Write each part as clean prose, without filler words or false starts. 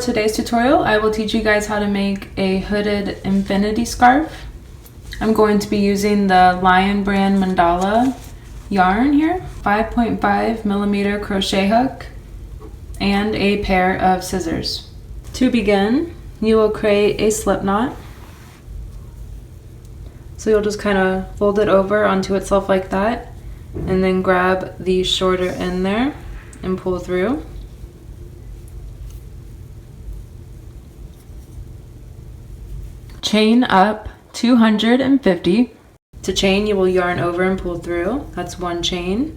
today's tutorial, I will teach you guys how to make a hooded infinity scarf. I'm going to be using the Lion brand mandala yarn here, 5.5 millimeter crochet hook, and a pair of scissors. To begin, you will create a slip knot. So you'll just kind of fold it over onto itself like that, and then grab the shorter end there and pull through. Chain up 250. To chain, you will yarn over and pull through. That's one chain.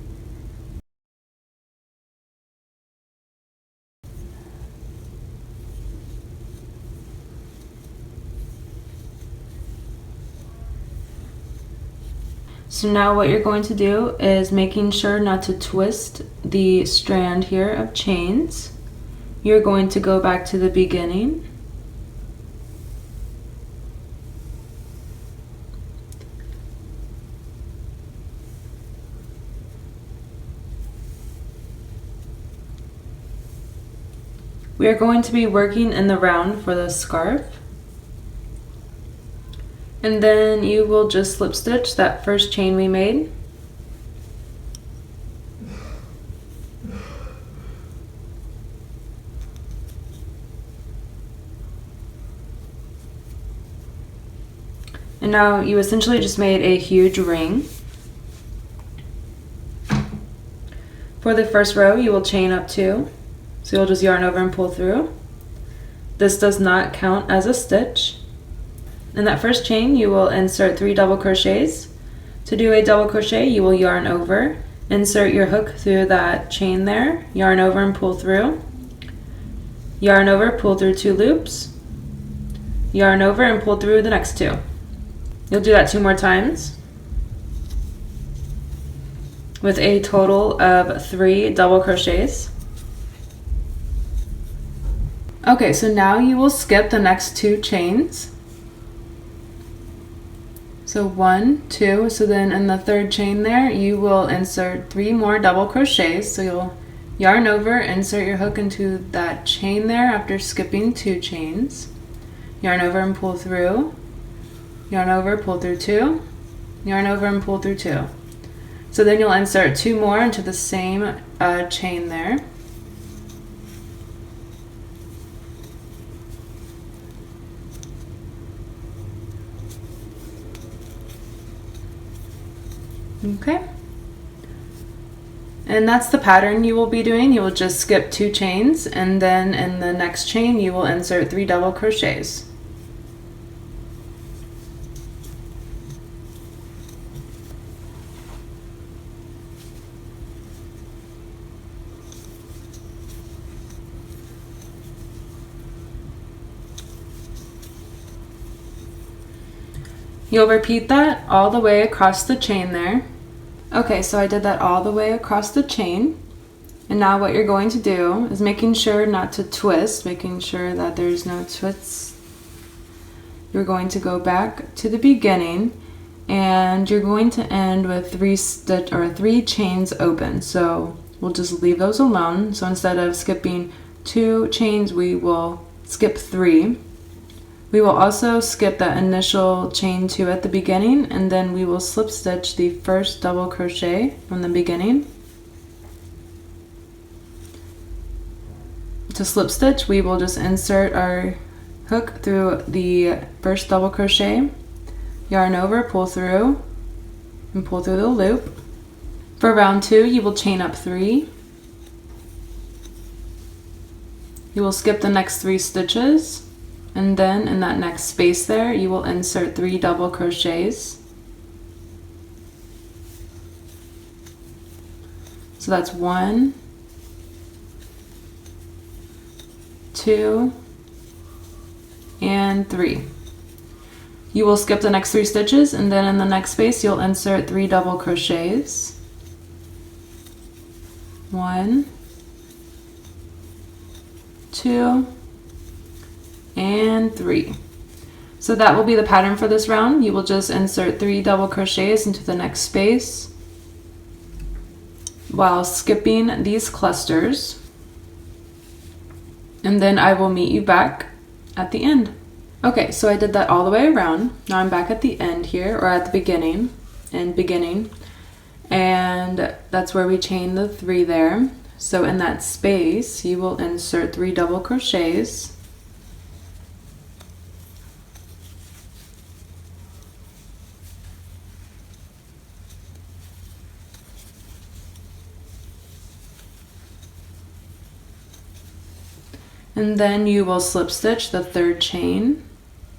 So now what you're going to do is making sure not to twist the strand here of chains. You're going to go back to the beginning. We are going to be working in the round for the scarf. And then you will just slip stitch that first chain we made. And now you essentially just made a huge ring. For the first row, you will chain up 2. So you'll just yarn over and pull through. This does not count as a stitch. In that first chain, you will insert 3 double crochets. To do a double crochet, you will yarn over, insert your hook through that chain there, yarn over and pull through. Yarn over, pull through 2 loops. Yarn over and pull through the next 2. You'll do that 2 more times with a total of 3 double crochets. Okay, so now you will skip the next 2 chains. So 1, 2, so then in the third chain there, you will insert 3 more double crochets. So you'll yarn over, insert your hook into that chain there after skipping 2 chains. Yarn over and pull through. Yarn over, pull through 2. Yarn over and pull through 2. So then you'll insert 2 more into the same chain there. Okay, and that's the pattern you will be doing. You will just skip 2 chains, and then in the next chain you will insert 3 double crochets. You'll repeat that all the way across the chain there. Okay, so I did that all the way across the chain. And now what you're going to do is making sure not to twist, making sure that there's no twists. You're going to go back to the beginning, and you're going to end with 3 chains open. So we'll just leave those alone. So instead of skipping 2 chains, we will skip 3. We will also skip that initial chain 2 at the beginning, and then we will slip stitch the first double crochet from the beginning. To slip stitch, we will just insert our hook through the first double crochet, yarn over, pull through, and pull through the loop. For round 2, you will chain up 3. You will skip the next 3 stitches. And then in that next space there, you will insert 3 double crochets. So that's 1, 2, and 3. You will skip the next 3 stitches, and then in the next space, you'll insert 3 double crochets. 1, 2, and 3. So that will be the pattern for this round. You will just insert 3 double crochets into the next space while skipping these clusters. and then I will meet you back at the end. Okay, so I did that all the way around. Now I'm back at the end here, or at the beginning, and that's where we chain the 3 there. So in that space, you will insert 3 double crochets. And then you will slip stitch the 3rd chain.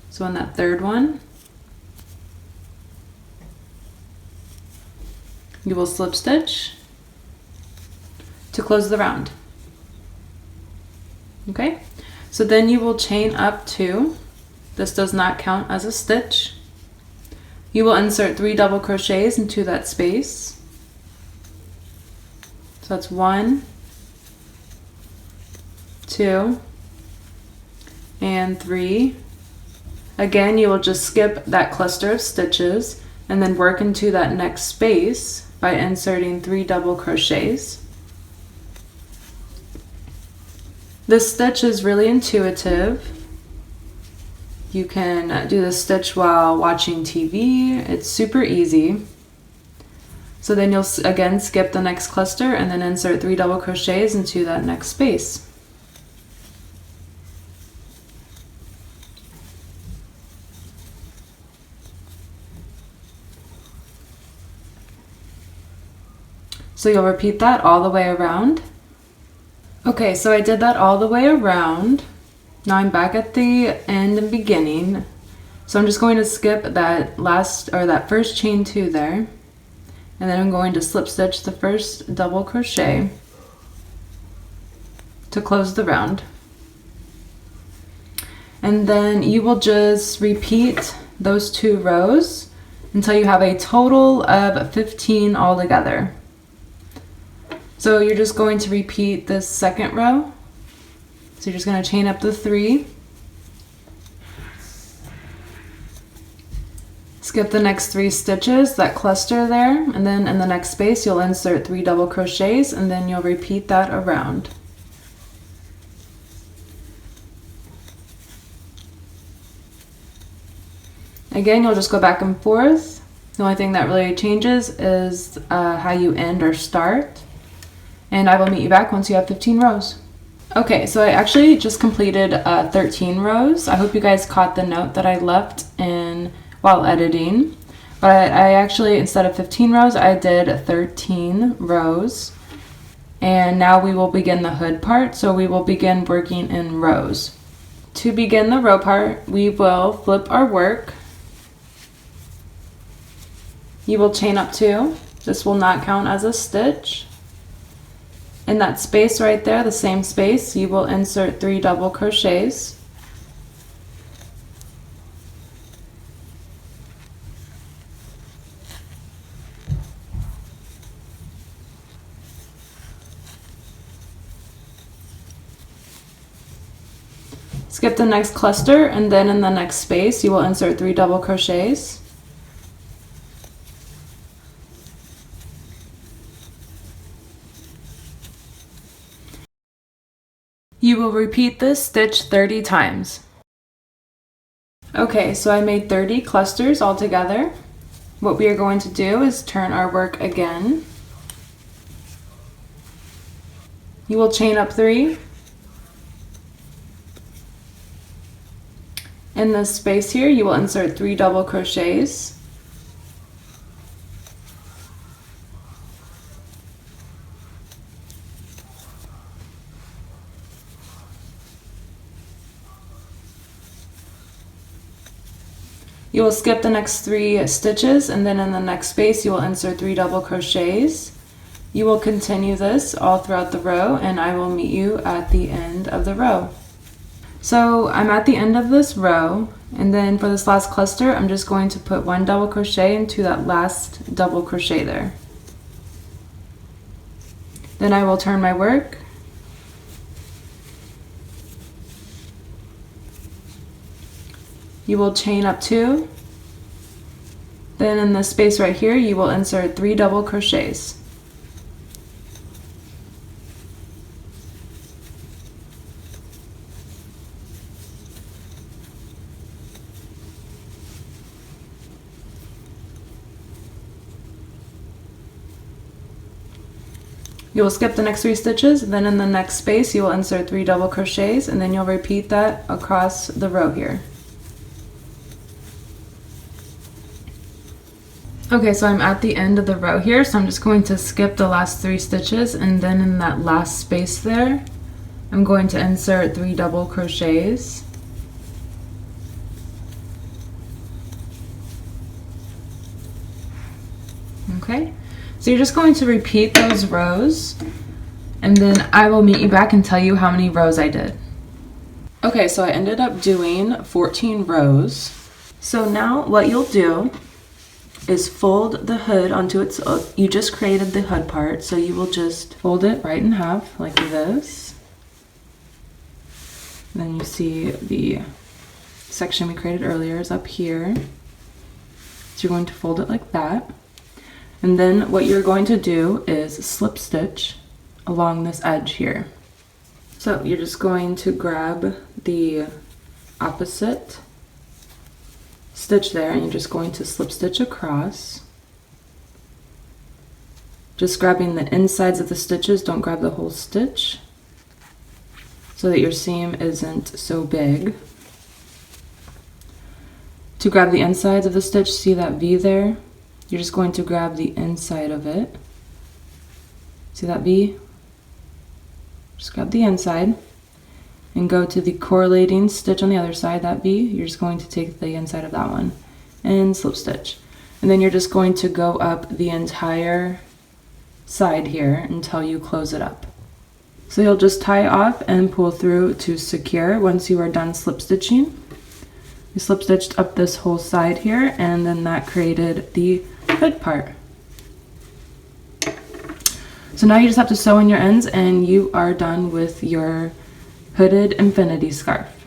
So in that 3rd one, you will slip stitch to close the round. Okay, so then you will chain up 2. This does not count as a stitch. You will insert 3 double crochets into that space. So that's 1, 2, and 3. Again, you will just skip that cluster of stitches and then work into that next space by inserting 3 double crochets. This stitch is really intuitive. You can do this stitch while watching TV. It's super easy. So then you'll again skip the next cluster and then insert 3 double crochets into that next space. So you'll repeat that all the way around. Okay, so I did that all the way around. Now I'm back at the end and beginning. So I'm just going to skip that that first chain 2 there. And then I'm going to slip stitch the first double crochet to close the round. And then you will just repeat those 2 rows until you have a total of 15 altogether. So you're just going to repeat this 2nd row. So you're just going to chain up the 3. Skip the next 3 stitches, that cluster there, and then in the next space you'll insert 3 double crochets and then you'll repeat that around. Again, you'll just go back and forth. The only thing that really changes is how you end or start. And I will meet you back once you have 15 rows. Okay, so I actually just completed 13 rows. I hope you guys caught the note that I left in while editing. But I actually, instead of 15 rows, I did 13 rows. And now we will begin the hood part, so we will begin working in rows. To begin the row part, we will flip our work. You will chain up 2. This will not count as a stitch. In that space right there, the same space, you will insert 3 double crochets. Skip the next cluster, and then in the next space, you will insert 3 double crochets. You will repeat this stitch 30 times. Okay, so I made 30 clusters altogether. What we are going to do is turn our work again. You will chain up 3. In this space here, you will insert 3 double crochets. You will skip the next 3 stitches, and then in the next space you will insert 3 double crochets. You will continue this all throughout the row, and I will meet you at the end of the row. So I'm at the end of this row, and then for this last cluster I'm just going to put 1 double crochet into that last double crochet there. Then I will turn my work. You will chain up 2. Then in the space right here, you will insert 3 double crochets. You will skip the next 3 stitches, then in the next space you will insert 3 double crochets, and then you'll repeat that across the row here. Okay, so I'm at the end of the row here, so I'm just going to skip the last 3 stitches, and then in that last space there, I'm going to insert 3 double crochets. Okay, so you're just going to repeat those rows, and then I will meet you back and tell you how many rows I did. Okay, so I ended up doing 14 rows. So now what you'll do is fold the hood onto its, you just created the hood part, so you will just fold it right in half like this. And then you see the section we created earlier is up here. So you're going to fold it like that. And then what you're going to do is slip stitch along this edge here. So you're just going to grab the opposite stitch there, and you're just going to slip stitch across. Just grabbing the insides of the stitches, don't grab the whole stitch, so that your seam isn't so big. To grab the insides of the stitch, see that V there? You're just going to grab the inside of it. See that V? Just grab the inside and go to the correlating stitch on the other side, that V. You're just going to take the inside of that one and slip stitch. And then you're just going to go up the entire side here until you close it up. So you'll just tie off and pull through to secure once you are done slip stitching. You slip stitched up this whole side here, and then that created the hood part. So now you just have to sew in your ends and you are done with your hooded infinity scarf.